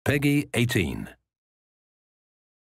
Peggy 18.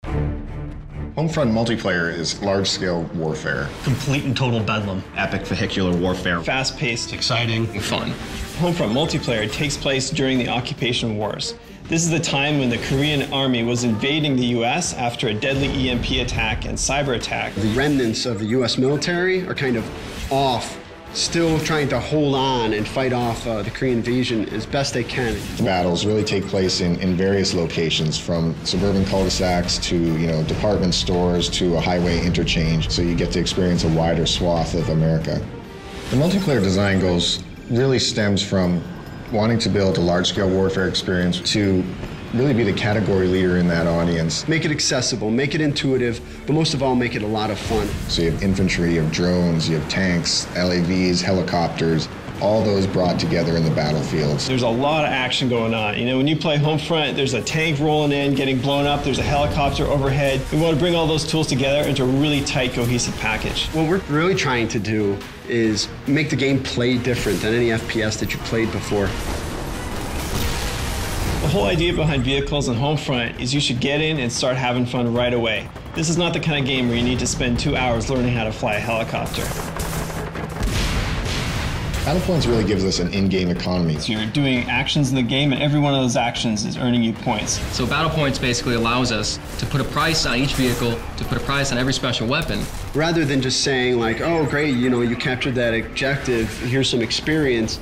Homefront multiplayer is large-scale warfare. Complete and total bedlam. Epic vehicular warfare. Fast-paced. Exciting. Fun. Homefront multiplayer takes place during the occupation wars. This is the time when the Korean army was invading the US after a deadly EMP attack and cyber attack. The remnants of the US military are kind of off, still trying to hold on and fight off the Korean invasion as best they can. The battles really take place in various locations, from suburban cul-de-sacs to department stores to a highway interchange, so you get to experience a wider swath of America. The multiplayer design goals really stems from wanting to build a large-scale warfare experience to really be the category leader in that audience. Make it accessible, make it intuitive, but most of all, make it a lot of fun. So you have infantry, you have drones, you have tanks, LAVs, helicopters, all those brought together in the battlefields. There's a lot of action going on. When you play Homefront, there's a tank rolling in, getting blown up, there's a helicopter overhead. We want to bring all those tools together into a really tight, cohesive package. What we're really trying to do is make the game play different than any FPS that you played before. The whole idea behind vehicles and Homefront is you should get in and start having fun right away. This is not the kind of game where you need to spend 2 hours learning how to fly a helicopter. Battlepoints really gives us an in-game economy. So you're doing actions in the game, and every one of those actions is earning you points. So Battle Points basically allows us to put a price on each vehicle, to put a price on every special weapon. Rather than just saying like, oh great, you captured that objective, here's some experience,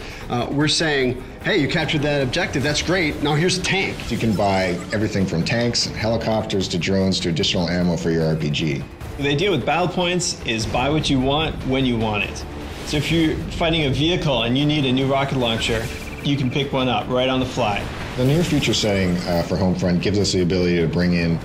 we're saying, hey, you captured that objective, that's great, now here's a tank. You can buy everything from tanks, helicopters, to drones, to additional ammo for your RPG. The idea with Battle Points is buy what you want when you want it. So if you're fighting a vehicle and you need a new rocket launcher, you can pick one up right on the fly. The near future setting for Homefront gives us the ability to bring in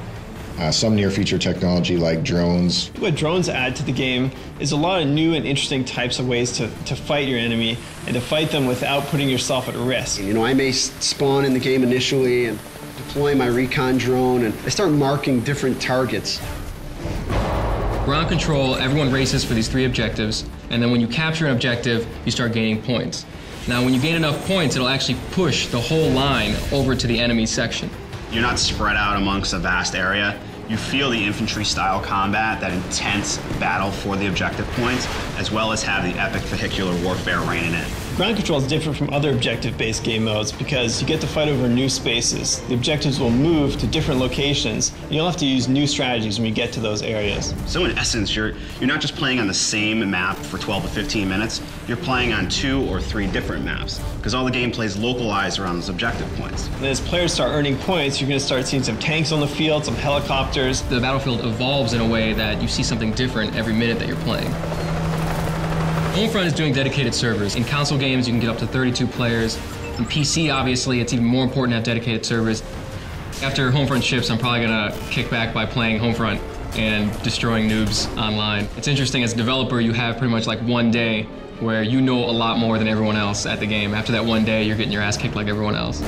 some near future technology like drones. What drones add to the game is a lot of new and interesting types of ways to fight your enemy and to fight them without putting yourself at risk. I may spawn in the game initially and deploy my recon drone, and I start marking different targets. Ground control, everyone races for these 3 objectives, and then when you capture an objective, you start gaining points. Now, when you gain enough points, it'll actually push the whole line over to the enemy section. You're not spread out amongst a vast area. You feel the infantry-style combat, that intense battle for the objective points, as well as have the epic vehicular warfare reigning in. Ground control is different from other objective-based game modes because you get to fight over new spaces. The objectives will move to different locations, and you'll have to use new strategies when you get to those areas. So in essence, you're not just playing on the same map for 12 to 15 minutes, you're playing on 2 or 3 different maps, because all the gameplay is localized around those objective points. And as players start earning points, you're going to start seeing some tanks on the field, some helicopters. The battlefield evolves in a way that you see something different every minute that you're playing. Homefront is doing dedicated servers. In console games, you can get up to 32 players. In PC, obviously, it's even more important to have dedicated servers. After Homefront ships, I'm probably going to kick back by playing Homefront and destroying noobs online. It's interesting, as a developer, you have pretty much like one day where you know a lot more than everyone else at the game. After that one day, you're getting your ass kicked like everyone else.